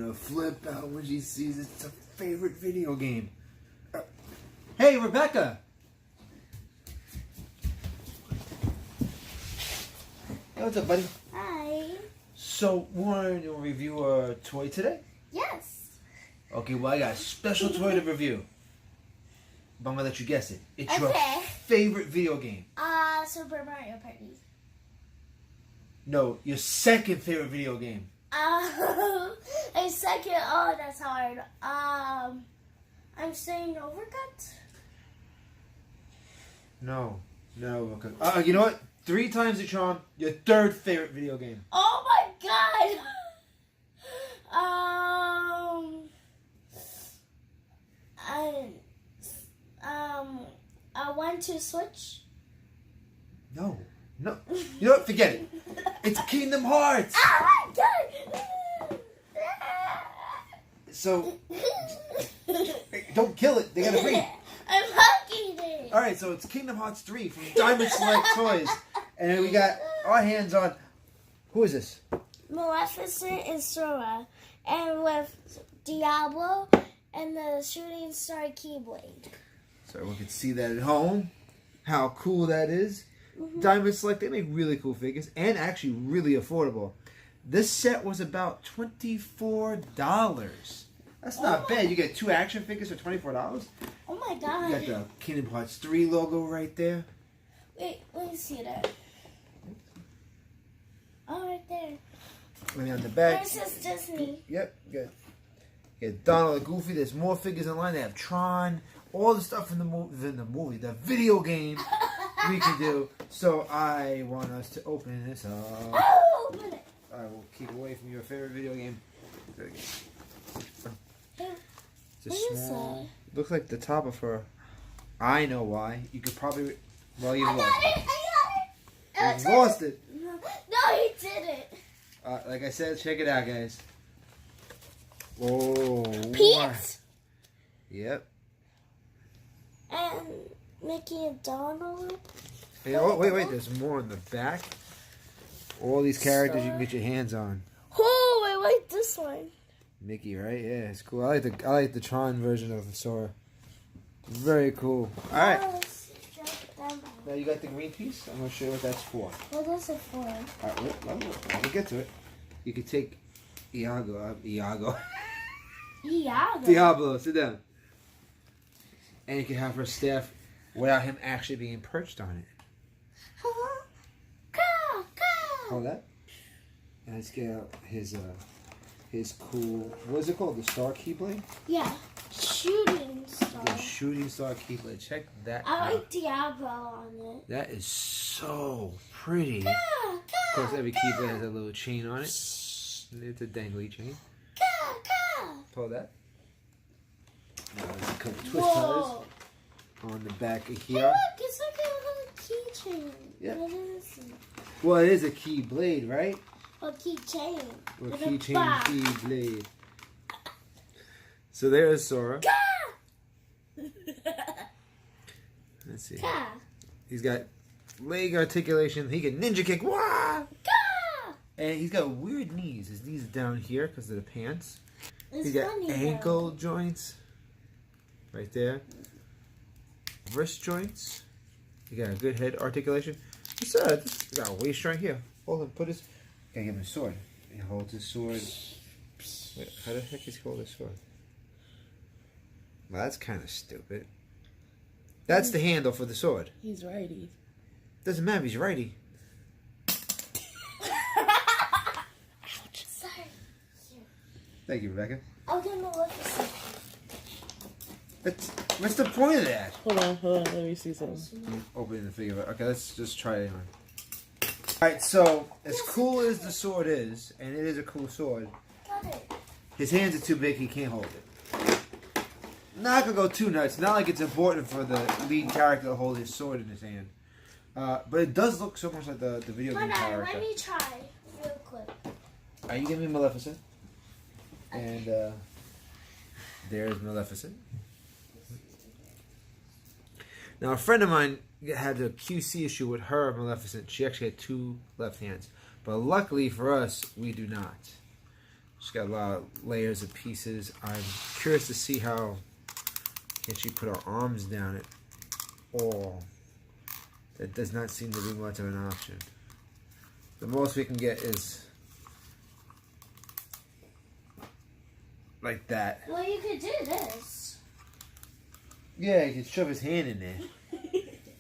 gonna flip out when she sees it's her favorite video game. Hey, Rebecca! Hey, what's up, buddy? Hi. So, we want to review a toy today? Yes. Okay, well, I got a special toy to review. But I'm gonna let you guess it. It's your Okay. favorite video game. Super Mario Party. No, your second favorite video game. A second. Oh, that's hard. I'm saying Overcut. No, okay. You know what? 3 times the charm. Your third favorite video game. Oh my god. I want to switch. No. You know what? Forget it. It's Kingdom Hearts. Oh my god. So, don't kill it. They gotta breathe. I'm hugging it. All right, so it's Kingdom Hearts 3 from Diamond Select Toys, and we got our hands on. Who is this? Maleficent and Sora, and with Diablo and the shooting star Keyblade. So everyone can see that at home. How cool that is. Mm-hmm. Diamond Select, they make really cool figures and actually really affordable. This set was about $24. That's not bad. You get 2 action figures for $24. Oh my god. You got the Kingdom Hearts 3 logo right there. Wait, let me see that. Oh, right there. And on the back. This is Disney. Yep, good. You got Donald and Goofy. There's more figures in line. They have Tron. All the stuff in the video game we can do. So I want us to open this up. Oh, open it. I will keep away from your favorite video game. It's a What is small. that? Looks like the top of her. I know why. You could probably. Well, you I lost got it. I it. got You lost it. No, he didn't. Like I said, check it out, guys. Oh. Pete Yep. and Mickey and Donald. Hey, oh, wait. There's more in the back. All these characters you can get your hands on. Oh, I like this one. Mickey, right? Yeah, it's cool. I like the Tron version of the Sora. Very cool. All right. Now you got the green piece. I'm gonna show you what that's for. What is it for? All right, we'll get to it. You can take Diablo. Yeah. Diablo, sit down. And you can have her staff without him actually being perched on it. Hold that. And let's get out his cool. What is it called? The Star Keyblade. Yeah. Shooting star. The Shooting Star Keyblade. Check that I out. like Diablo on it. That is so pretty. Of course, every keyblade has a little chain on it. It's a dangly chain. Pull that. Now there's a couple twist ties on the back of Hey, here. look, it's like a little keychain. Yeah. What is it? Well, it is a keyblade, right? Or keychain. Or With a keychain box. keyblade. So there's Sora. Let's see. He's got leg articulation. He can ninja kick. Wah! And he's got weird knees. His knees are down here because of the pants. He's got ankle joints right there. Wrist joints. You got a good head articulation. He's got a waist right here. Hold him. Put his. Gotta give him a sword. He holds his sword. Wait, how the heck is he hold his sword? Well, that's kind of stupid. That's the handle for the sword. He's righty. Doesn't matter if he's righty. Sorry. Thank you, Rebecca. I'll get Maleficent. What's the point of that? Hold on. Let me see something. Open the figure. Okay, let's just try it on. Alright, so as cool as the sword is, and it is a cool sword, Got it. his hands are too big, he can't hold it. Not gonna go too nuts. Not like it's important for the lead character to hold his sword in his hand. But it does look so much like the video game Hold on, character. let me try real quick. Alright, you give me Maleficent. And there's Maleficent. Now, a friend of mine had a QC issue with her Maleficent. She actually had 2 left hands. But luckily for us, we do not. She's got a lot of layers of pieces. I'm curious to see how can she put her arms down at all. That does not seem to be much of an option. The most we can get is like that. Well, you could do this. Yeah, he can shove his hand in there.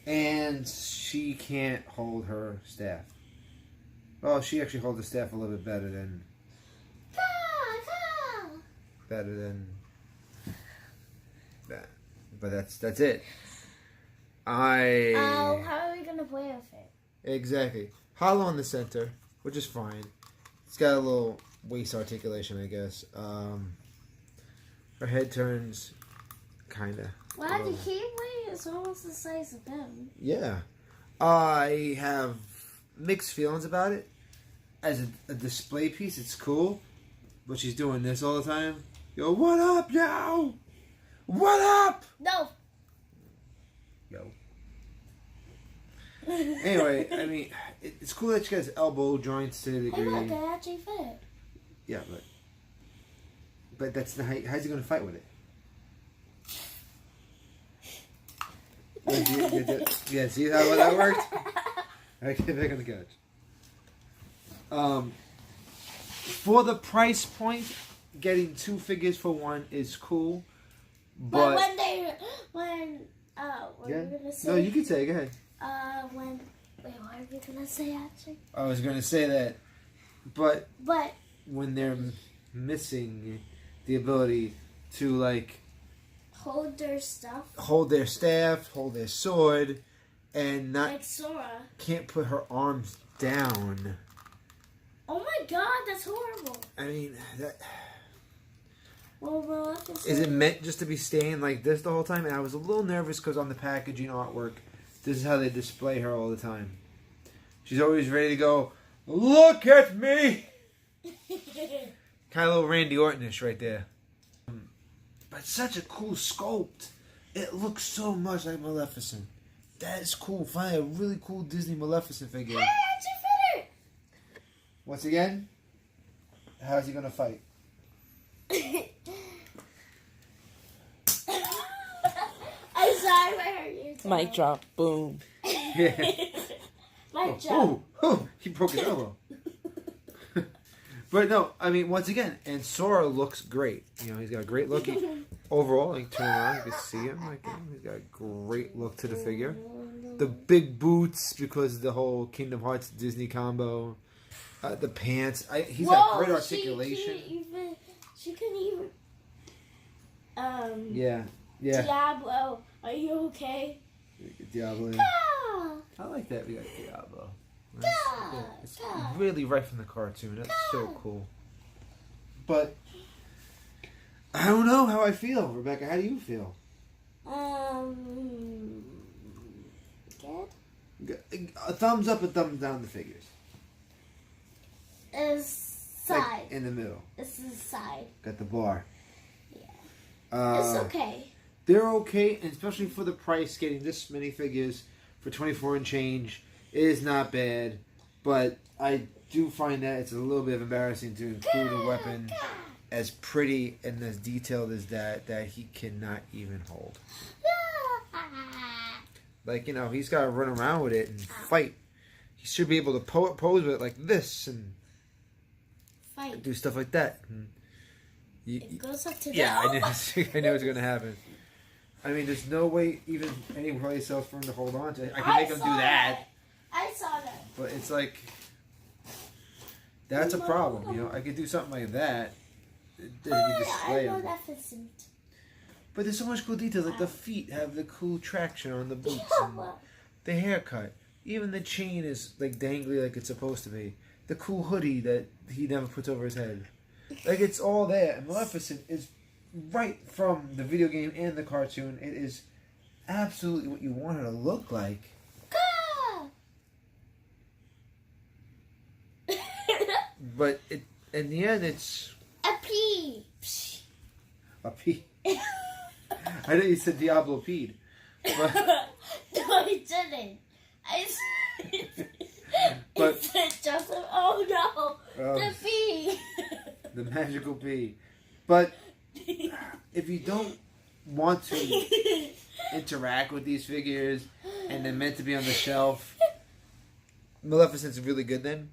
And she can't hold her staff. Well, she actually holds the staff a little bit better than that. But that's it. Oh, how are we gonna play with it? Exactly. Hollow in the center, which is fine. It's got a little waist articulation, I guess. Her head turns, kinda. Wow, the Keyblade is almost the size of them. Yeah. I have mixed feelings about it. As a display piece, it's cool. But she's doing this all the time. Yo, what up, yo? What up? No. Yo. Anyway, I mean, it's cool that she has elbow joints to the Hey, degree. look, I actually fit. Yeah, but that's the how's he gonna fight with it? Yeah, see how that worked? Alright, get back on the couch. For the price point, getting 2 figures for one is cool. But what were yeah? you gonna say? No, you can say it, go ahead. Wait, what are you gonna say actually? I was gonna say that, but But when they're missing the ability to like hold their stuff. hold their staff, hold their sword, and not Like Sora. can't put her arms down. Oh my god, that's horrible. I mean, that, Well, Maleficent. is it meant just to be staying like this the whole time? And I was a little nervous because on the packaging artwork, this is how they display her all the time. She's always ready to go, look at me! Kind of little Randy Orton-ish right there. But such a cool sculpt. It looks so much like Maleficent. That is cool. Finally, a really cool Disney Maleficent figure. Hey, I actually fit Once again, how's he gonna fight? it. I'm sorry, I hurt you. Too. Mic drop. Boom. Yeah. Mic drop. He broke his elbow. But no, I mean, once again, and Sora looks great. You know, he's got a great look. Overall, like, turn around, you can see him. Like, he's got a great look to the figure. The big boots, because of the whole Kingdom Hearts Disney combo. The pants. He's got great articulation. She can even. Yeah. Diablo, are you okay? Diablo. Ah! I like that we got Diablo. God, It's God. really right from the cartoon. That's so cool. But I don't know how I feel, Rebecca. How do you feel? Good. A thumbs up, a thumbs down. The figures. Is side. Like in the middle. This is side. Got the bar. Yeah. It's okay. They're okay, and especially for the price, getting this many figures for $24 and change is not bad. But I do find that it's a little bit embarrassing to include a weapon as pretty and as detailed as that he cannot even hold. Like, you know, he's got to run around with it and fight. He should be able to pose with it like this and Fight. do stuff like that. It goes up to yeah, the I knew it was going to happen. I mean, there's no way even any place else for him to hold on to. I can make him do that. I saw that. But it's like, that's a problem, you know. I could do something like that. That you display I know him. that isn't. But there's so much cool details. Like the feet have the cool traction on the boots. And the haircut. Even the chain is like dangly like it's supposed to be. The cool hoodie that he never puts over his head. Like it's all there. And Maleficent is right from the video game and the cartoon. It is absolutely what you want her to look like. But in the end, it's A pea. a pee. I know you said Diablo peed. But, No, I didn't. I said, But- it said Joseph. Oh no, um, the pea. The magical pea. But if you don't want to interact with these figures and they're meant to be on the shelf, Maleficent's really good then.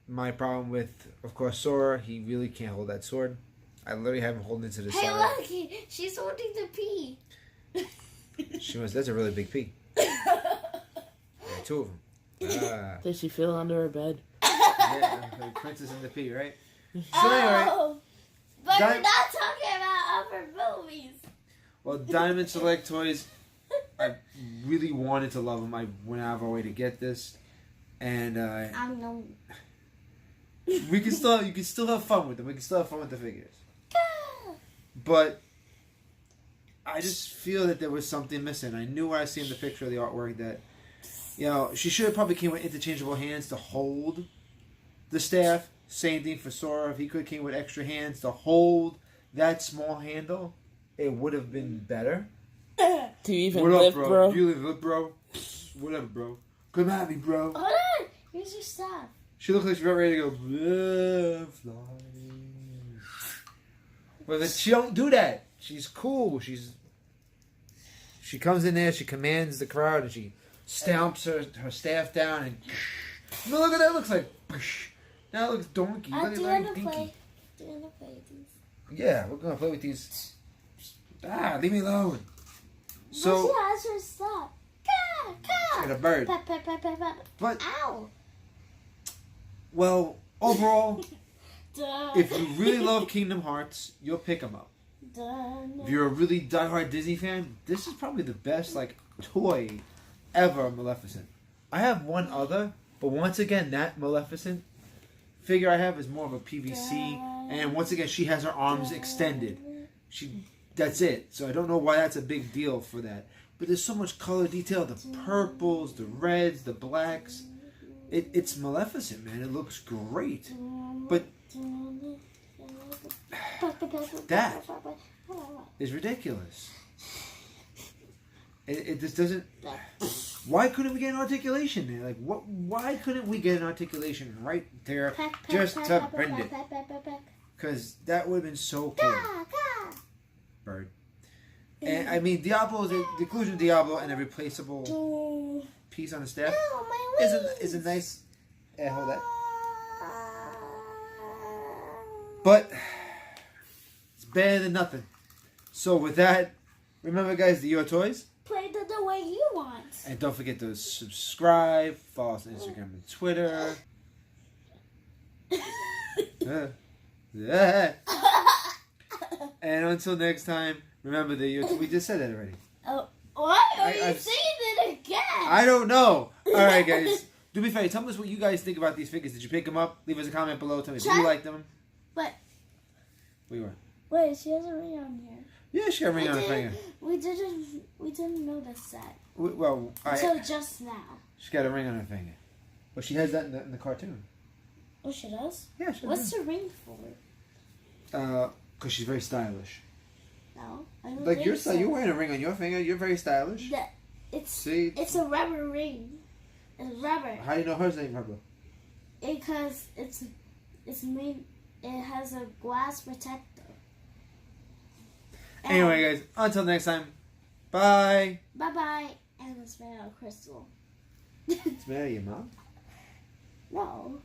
My problem with, of course, Sora, he really can't hold that sword. I literally have him holding it to the Hey, side. look, she's holding the pea. That's a really big pea. Yeah, 2 of them. Did she feel under her bed? Yeah, like Princess and the Pea, right? So anyway, But we're not talking about other movies. well, Diamond Select Toys, I really wanted to love them. I went out of our way to get this, and I'm no. you can still have fun with them. We can still have fun with the figures. But I just feel that there was something missing. I knew when I seen the picture of the artwork that, you know, she should have probably came with interchangeable hands to hold the staff. Same thing for Sora. If he could have came with extra hands to hold that small handle, it would have been better. Do you even What up, lift, bro? bro? Do you live, bro? Whatever, bro. Come at me, bro. Hold on. Here's your staff. She looks like she's about ready to go. Fly. But she don't do that. She's cool. She comes in there. She commands the crowd, and she stamps her staff down. And no, look at that. It looks like. Now it looks donkey. Do Look you at want that to dinky. play? Do you want to play these? Yeah, we're gonna play with these. Leave me alone. But So she has her stuff. got a bird. Pep, pep, pep, pep, pep. But Ow. well, overall, Duh. if you really love Kingdom Hearts, you'll pick them up. If you're a really diehard Disney fan, this is probably the best like toy ever of Maleficent. I have one other, but once again, that Maleficent figure I have is more of a PVC, and once again, she has her arms extended. That's it. So I don't know why that's a big deal for that. But there's so much color detail: the purples, the reds, the blacks. It's Maleficent, man. It looks great, but that is ridiculous. It just doesn't. Why couldn't we get an articulation there? Like, what? Why couldn't we get an articulation right there just to bend it? Because that would have been so cool. Bird. And I mean, Diablo, the inclusion of Diablo and a replaceable piece on the staff is a nice. Hold that. But it's better than nothing. So with that, remember, guys, your toys. Play them the way you want. And don't forget to subscribe, follow us on Instagram and Twitter. And until next time, remember that we just said that already. Oh, what? Are you I've- saying it again? I don't know. All right, guys. Do me a favor. Tell us what you guys think about these figures. Did you pick them up? Leave us a comment below. Tell me if you like them. What? We were. Wait, she has a ring on here. Yeah, she got a ring on her finger. We didn't notice that Well, until just now. she got a ring on her finger. Well, she has that in the cartoon. Oh, she does? Yeah, she What's does. the ring for? Because she's very stylish. No, I don't Like think so. you're wearing a ring on your finger. You're very stylish. Yeah, it's See? it's a rubber ring. It's rubber How do you know hers ain't rubber? because it's made. It has a glass protector. Anyway, guys. Until next time. Bye. Bye bye, and it's made out of crystal. It's mad at your mom. No.